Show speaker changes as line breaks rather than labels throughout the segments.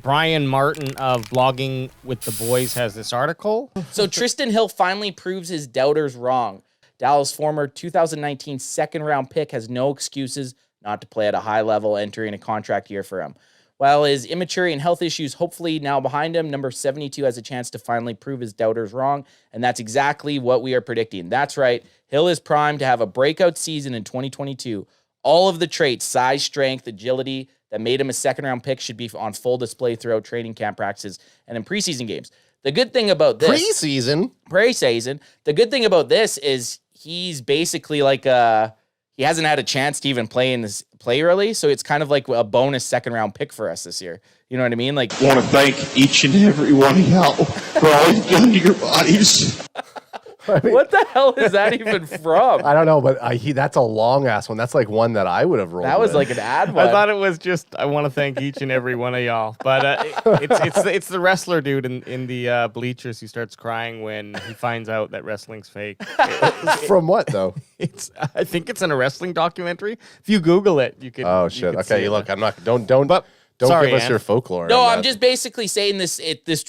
Brian Martin of Blogging with the Boys has this article.
So Tristan Hill finally proves his doubters wrong. Dallas' former 2019 second-round pick has no excuses not to play at a high level entering a contract year for him. While his immaturity and health issues hopefully now behind him, number 72 has a chance to finally prove his doubters wrong, and that's exactly what we are predicting. That's right. Hill is primed to have a breakout season in 2022. All of the traits, size, strength, agility, that made him a second-round pick should be on full display throughout training camp practices and in preseason games. The good thing about this... Preseason. The good thing about this is he's basically like he hasn't had a chance to even play early, so it's kind of like a bonus second-round pick for us this year. You know what I mean? Like,
I want to thank each and every one of y'all for all you've done to your bodies.
I mean,
what the hell is that even from?
I don't know, but that's a long-ass one. That's like one that I would have rolled
That was
with.
like an ad one.
I thought it was just, I want to thank each and every one of y'all. But it's the wrestler dude in the bleachers who starts crying when he finds out that wrestling's fake.
From what, though?
I think it's in a wrestling documentary. If you Google it, you can.
Oh, shit. Okay, look, I'm not... Don't
sorry,
give us
Ann.
your folklore.
No,
on
I'm
that.
just basically saying this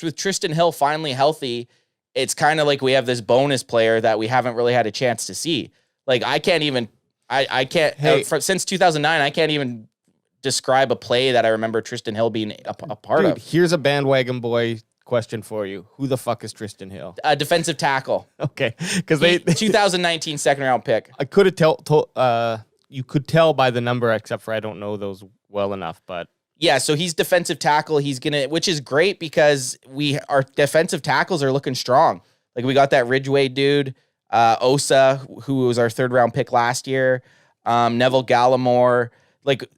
with Tristan Hill finally healthy, it's kind of like we have this bonus player that we haven't really had a chance to see. Like, I can't even, since 2009, I can't even describe a play that I remember Tristan Hill being a part of.
Here's a bandwagon boy question for you. Who the fuck is Tristan Hill?
A defensive tackle.
Okay, because
2019 second round pick.
I could have you could tell by the number, except for I don't know those well enough, but.
Yeah, so he's defensive tackle. Which is great because our defensive tackles are looking strong. Like, we got that Ridgeway dude, Osa, who was our third round pick last year, Neville Gallimore,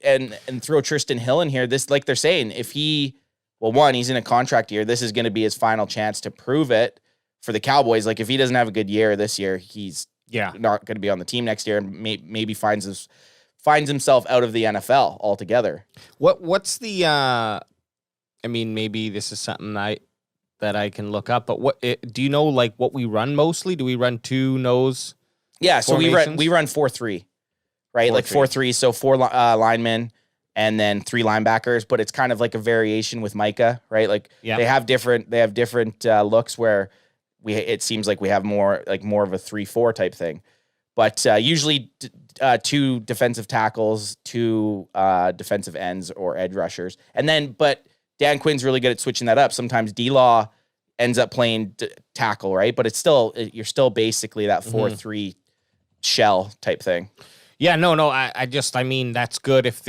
and throw Tristan Hill in here. This, like they're saying, if he's in a contract year, this is going to be his final chance to prove it for the Cowboys. Like, if he doesn't have a good year this year, he's not going to be on the team next year, and maybe finds himself out of the NFL altogether.
What's the maybe this is something that I can look up, but do you know, like, what we run mostly? Do we run two nose?
Yeah, so
formations?
we run 4-3, right?
4-3.
Like 4-3, so four linemen and then three linebackers, but it's kind of like a variation with Micah, right? Like, they have different looks where it seems like we have more of a 3-4 type thing. But usually two defensive tackles, two defensive ends or edge rushers. But Dan Quinn's really good at switching that up. Sometimes D-Law ends up playing tackle, right? But you're still basically that 4-3 shell type thing.
Yeah, no. I mean, that's good if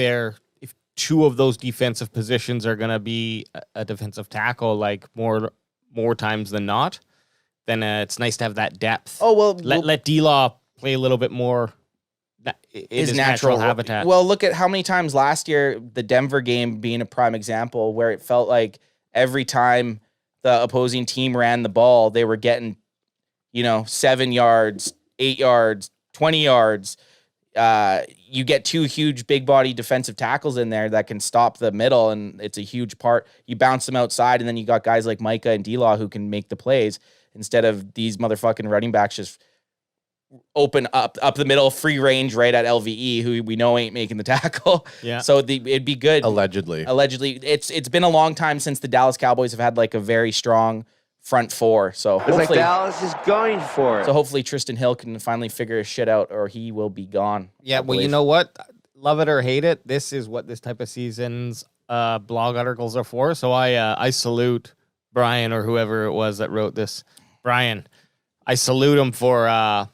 two of those defensive positions are going to be a defensive tackle, like more times than not, then it's nice to have that depth.
Oh, well.
Let D-Law play a little bit more in his natural habitat.
Well, look at how many times last year, the Denver game being a prime example, where it felt like every time the opposing team ran the ball, they were getting, 7 yards, 8 yards, 20 yards. You get two huge big body defensive tackles in there that can stop the middle, and it's a huge part. You bounce them outside, and then you got guys like Micah and D-Law who can make the plays instead of these motherfucking running backs just open up the middle, free range right at LVE, who we know ain't making the tackle.
Yeah.
So it'd be good.
Allegedly,
it's been a long time since the Dallas Cowboys have had like a very strong front four. So hopefully
Dallas is going for it.
So hopefully Tristan Hill can finally figure his shit out, or he will be gone.
Yeah. Well, you know what? Love it or hate it, this is what this type of season's blog articles are for. So I salute Brian, or whoever it was that wrote this. Brian, I salute him for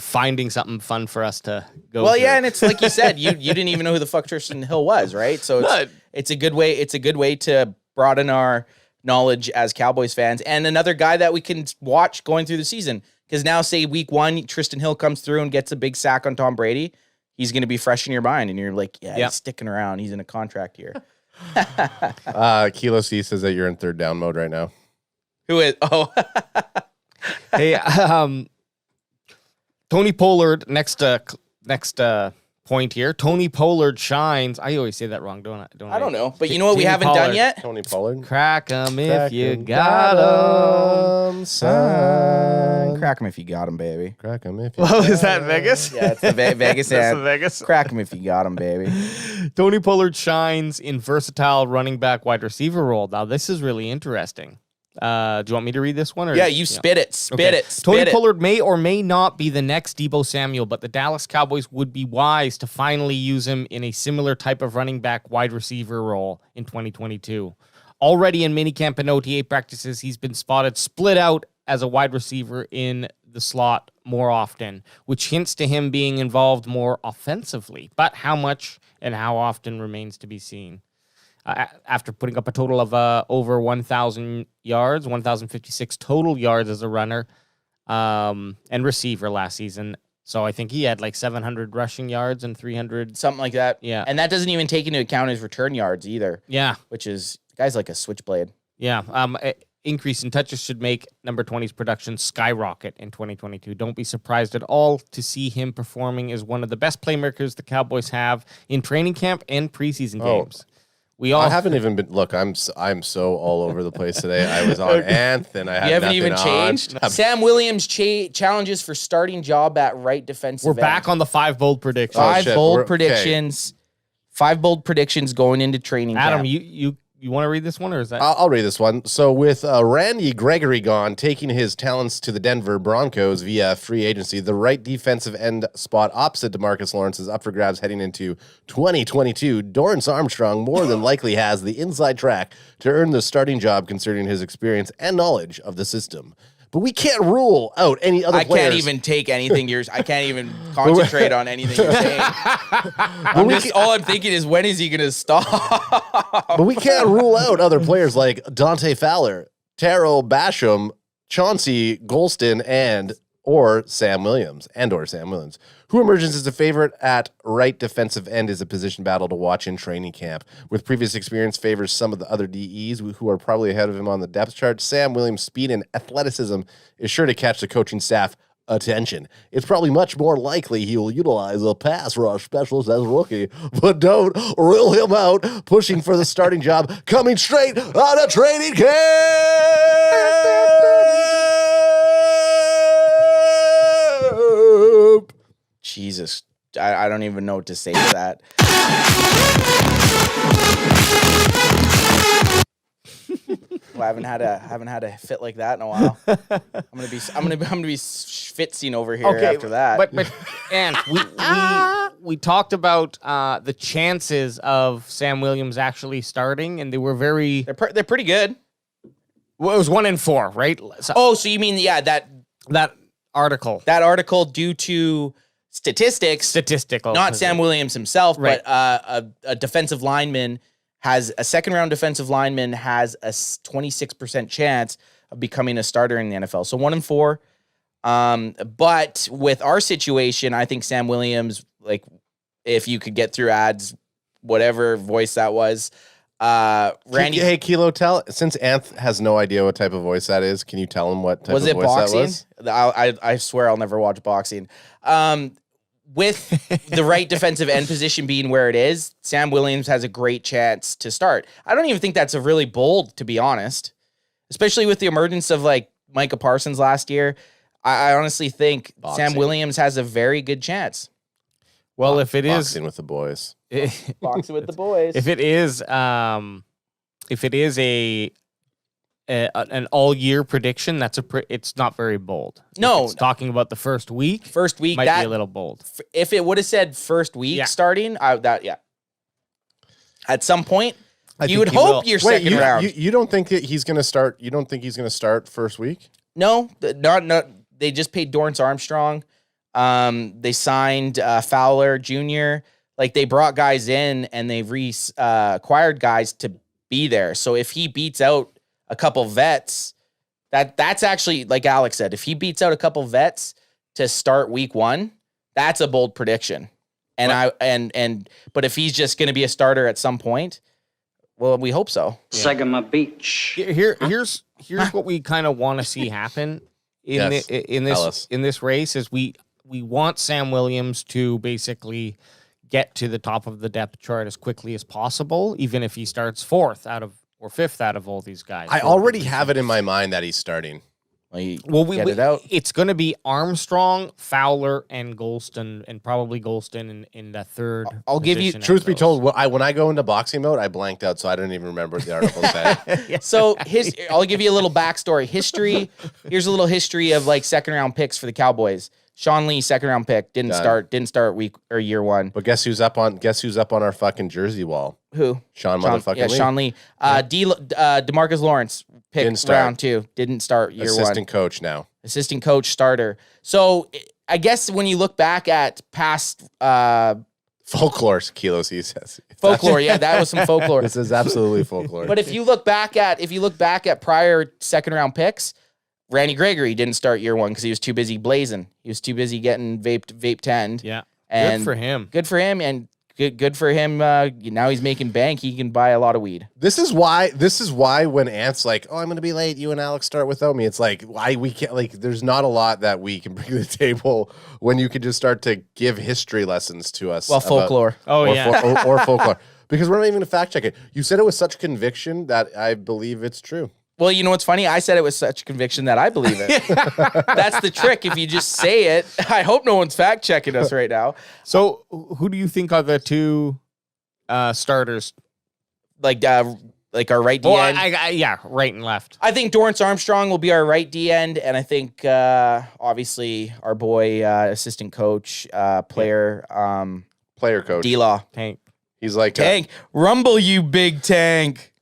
finding something fun for us to go.
Well,
through.
yeah, and it's like you said, you didn't even know who the fuck Tristan Hill was, right? So it's a good way. It's a good way to broaden our knowledge as Cowboys fans, and another guy that we can watch going through the season. Because now, say week 1, Tristan Hill comes through and gets a big sack on Tom Brady, he's going to be fresh in your mind, and you're like, he's sticking around. He's in a contract here.
Kilo C says that you're in third down mode right now.
Who is? Oh,
hey, Tony Pollard, next point here. Tony Pollard shines. I always say that wrong, don't I?
I don't know. But you know what we
Jamie
haven't
Pollard.
done yet?
Tony Pollard.
Crack 'em if
Crack
you
'em,
got 'em.
son.
Crack him if you got him, baby.
Crack 'em if you
Well, is that Vegas?
Yeah, it's the Vegas
That's
ad.
the Vegas.
Crack him if you got him, baby.
Tony Pollard shines in versatile running back wide receiver role. Now, this is really interesting. Do you want me to read this one? Or,
Yeah, you spit it. Spit
Okay.
it. Spit
Tony
it.
Pollard may or may not be the next Deebo Samuel, but the Dallas Cowboys would be wise to finally use him in a similar type of running back wide receiver role in 2022. Already in minicamp and OTA practices, he's been spotted split out as a wide receiver in the slot more often, which hints to him being involved more offensively. But how much and how often remains to be seen. After putting up a total of over 1,000 yards, 1,056 total yards as a runner and receiver last season. So I think he had like 700 rushing yards and 300.
Something like that.
Yeah.
And that doesn't even take into account his return yards either,
Yeah.
which is, the guy's like a switchblade.
Yeah. Increase in touches should make number 20's production skyrocket in 2022. Don't be surprised at all to see him performing as one of the best playmakers the Cowboys have in training camp and preseason games. We all
I haven't even been. Look, I'm so all over the place today. I was on Anth, and I had
You haven't
nothing
even
on.
changed? Sam Williams challenges for starting job at right defensive
We're
end.
back on the 5 bold predictions.
Oh,
Five
shit.
bold
Okay.
predictions. 5 bold predictions going into training
Adam,
camp.
you want to read this one or is that?
I'll read this one. So with Randy Gregory gone, taking his talents to the Denver Broncos via free agency, the right defensive end spot opposite DeMarcus Lawrence is up for grabs heading into 2022. Dorrance Armstrong more than likely has the inside track to earn the starting job considering his experience and knowledge of the system. But we can't rule out any other
I
players.
can't even take anything I can't even concentrate on anything you're saying. All I'm thinking is, when is he going to stop?
But we can't rule out other players like Dante Fowler, Taro Basham, Chauncey Golston, or Sam Williams. Who emerges as a favorite at right defensive end is a position battle to watch in training camp. With previous experience favors some of the other DEs who are probably ahead of him on the depth chart. Sam Williams' speed and athleticism is sure to catch the coaching staff attention. It's probably much more likely he will utilize a pass rush specialist as a rookie, but don't rule him out pushing for the starting job coming straight out of training camp.
Jesus, I don't even know what to say to that. Well, I haven't had a fit like that in a while. I'm gonna be fitzing over here after that.
But and we talked about the chances of Sam Williams actually starting, and they were very.
they're pretty good.
Well, it was 1 in 4, right? So
Oh, so you mean that
article.
article due to statistical, not Sam Williams himself,
Right.
but a defensive lineman has a second-round defensive lineman has a 26% chance of becoming a starter in the NFL. So 1 in 4. But with our situation, I think Sam Williams, like, if you could get through ads, whatever voice that was, Randy.
Hey, Kilo, since Anth has no idea what type of voice that is, can you tell him what type
Was
of
it
voice
boxing?
that was?
I swear I'll never watch boxing. With the right defensive end position being where it is, Sam Williams has a great chance to start. I don't even think that's a really bold, to be honest, especially with the emergence of like Micah Parsons last year. I honestly think
Boxing.
Sam Williams has a very good chance.
Well, if it is
Boxing with the boys.
Boxing with the boys.
if it is an all year prediction, it's not very bold.
No.
If it's talking about the first week.
First week,
Might
that
be a little bold.
if it would have said first week
Yeah.
starting, at some point,
I
you
think
would
he
hope
will.
your
Wait,
second round.
you don't think that he's going to start? You don't think he's going to start first week?
No, not. They just paid Dorrance Armstrong. They signed Fowler Jr. Like, they brought guys in and they acquired guys to be there. So if he beats out a couple vets, that's actually, like Alex said, if he beats out a couple vets to start week 1, that's a bold prediction. And but if he's just going to be a starter at some point, well, we hope so.
Sagama Beach.
Here's what we kind of want to see happen in
Yes. Tell us.
this race is we want Sam Williams to basically get to the top of the depth chart as quickly as possible, even if he starts fourth out of or fifth out of all these guys.
I already have it in my mind that he's starting.
Well, get it out.
It's going to be Armstrong, Fowler, and Golston, and probably Golston in the third.
I'll give you-
position
Truth
at
be
those.
told, when I go into boxing mode, I blanked out, so I don't even remember what the article said.
So I'll give you a little backstory. Here's a little history of like second round picks for the Cowboys. Sean Lee, second round pick, didn't start week or year one.
But guess who's up on our fucking jersey wall?
Who?
Sean motherfucking Lee.
Sean Lee. DeMarcus Lawrence picked
Didn't start.
round 2. Didn't start year
Assistant
one.
coach now.
Assistant coach, starter. So I guess when you look back at past
Folklore, Kilos, he says.
folklore, yeah, that was some folklore.
This is absolutely folklore.
But if you look back at prior second round picks, Randy Gregory didn't start year one because he was too busy blazing. He was too busy getting vape tenned.
Yeah,
And
good for him.
Good for him, and good for him. Now he's making bank. He can buy a lot of weed.
This is why when Ant's like, oh, I'm gonna be late, you and Alex start without me. It's like we can't, like, there's not a lot that we can bring to the table when you can just start to give history lessons to us.
Well, folklore.
or folklore. Because we're not even gonna fact check it. You said it with such conviction that I believe it's true.
Well, you know what's funny? I said it with such conviction that I believe it. That's the trick. If you just say it, I hope no one's fact checking us right now.
So, who do you think are the two starters?
Like our right D end.
Yeah, right and left.
I think Dorrance Armstrong will be our right D end, and I think obviously our boy assistant coach, player
Coach.
D-Law.
Tank.
He's like
Tank, rumble you big tank.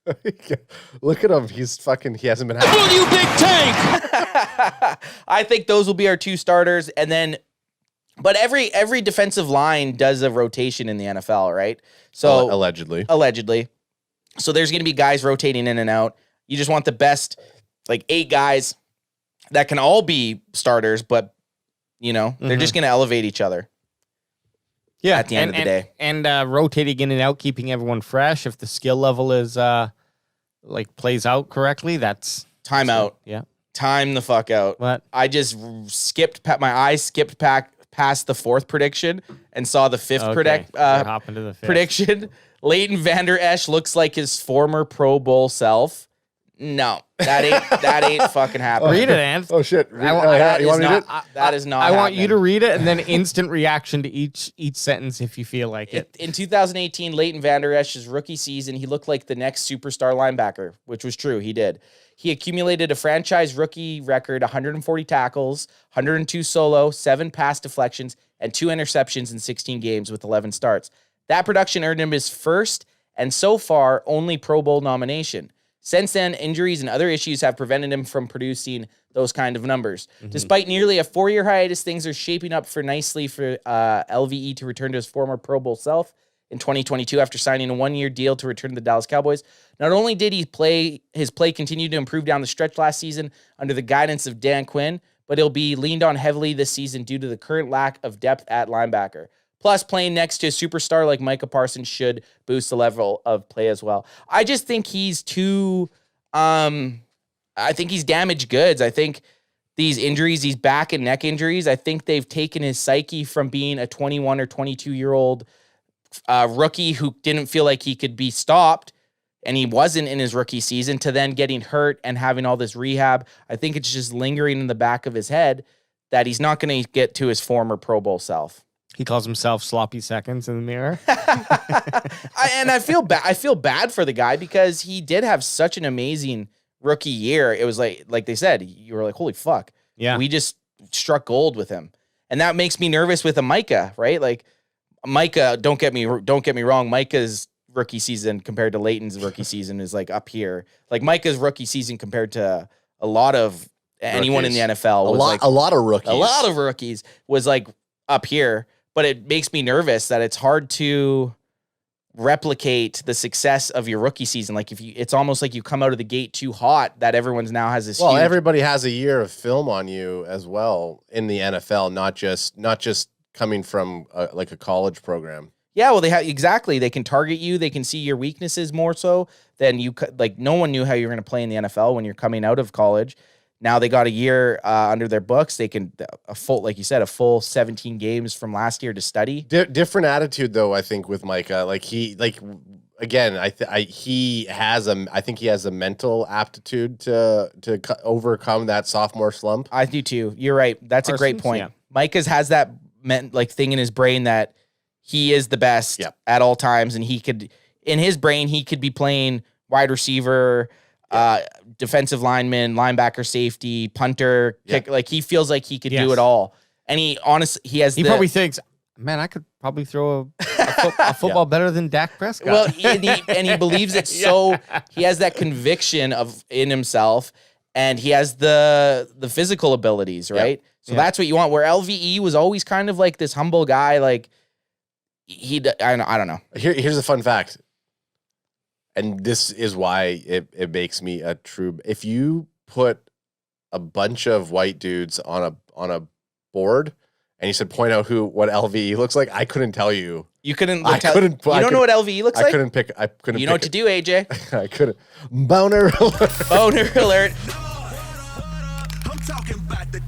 Look at him. He hasn't been happy.
Rumble you big tank. I think those will be our two starters, and then, but every defensive line does a rotation in the NFL, right? So
allegedly.
So there's going to be guys rotating in and out. You just want the best, like 8 guys that can all be starters, but they're just going to elevate each other.
Yeah,
at the end of the day.
And rotating in and out, keeping everyone fresh. If the skill level is plays out correctly, that's
Timeout.
Yeah.
Time the fuck out.
What?
I just my eyes skipped past the 4th prediction and saw the 5th
hop into the 5th.
prediction. Leighton Vander Esch looks like his former Pro Bowl self. No, that ain't fucking happening.
Read it, Ant.
Oh shit!
That is not.
I want you
happening.
to read it and then instant reaction to each sentence if you feel like it.
In 2018, Leighton Vander Esch's rookie season, he looked like the next superstar linebacker, which was true. He did. He accumulated a franchise rookie record, 140 tackles, 102 solo, 7 pass deflections, and 2 interceptions in 16 games with 11 starts. That production earned him his first and so far only Pro Bowl nomination. Since then, injuries and other issues have prevented him from producing those kind of numbers. Mm-hmm. Despite nearly a 4-year hiatus, things are shaping up nicely for LVE to return to his former Pro Bowl self in 2022 after signing a 1-year deal to return to the Dallas Cowboys. Not only did his play continue to improve down the stretch last season under the guidance of Dan Quinn, but he'll be leaned on heavily this season due to the current lack of depth at linebacker. Plus, playing next to a superstar like Micah Parsons should boost the level of play as well. I just think he's too... I think he's damaged goods. I think these injuries, these back and neck injuries, I think they've taken his psyche from being a 21 or 22-year-old rookie who didn't feel like he could be stopped, and he wasn't in his rookie season, to then getting hurt and having all this rehab. I think it's just lingering in the back of his head that he's not going to get to his former Pro Bowl self.
He calls himself sloppy seconds in the mirror.
I feel bad. I feel bad for the guy because he did have such an amazing rookie year. It was like they said, you were like, holy fuck.
Yeah.
We just struck gold with him. And that makes me nervous with a Micah, right? Like Micah, don't get me wrong. Micah's rookie season compared to Leighton's rookie season is like up here. Like Micah's rookie season compared to a lot of anyone in the NFL was
a lot of rookies.
A lot of rookies was like up here. But it makes me nervous that it's hard to replicate the success of your rookie season. Like it's almost like you come out of the gate too hot that everyone's now has this.
Well, everybody has a year of film on you as well in the NFL, not just coming from like a college program.
Yeah, well, exactly. They can target you. They can see your weaknesses more so than you. Like no one knew how you were going to play in the NFL when you're coming out of college. Now they got a year under their books. They can like you said, a full 17 games from last year to study.
Different attitude though, I think, with Micah. Like again, I think he has a mental aptitude to overcome that sophomore slump.
I do too. You're right. That's a great point. Yeah. Micah's has that thing in his brain that he is the best at all times, and he could, in his brain, he could be playing wide receiver, defensive lineman, linebacker, safety, punter, kick. Like he feels like he could do it all. And he
probably thinks, man, I could probably throw a football better than Dak Prescott.
Well, and he believes it so. He has that conviction in himself, and he has the physical abilities, right? So that's what you want. Where LVE was always kind of like this humble guy, like I don't know.
Here's a fun fact. And this is why it makes me a true. If you put a bunch of white dudes on a board and you said point out what LVE looks like, I couldn't tell you.
You couldn't. You don't know what LVE looks like?
I couldn't pick.
You know what to do, AJ?
I couldn't. Boner alert.
Boner alert.
I'm talking about the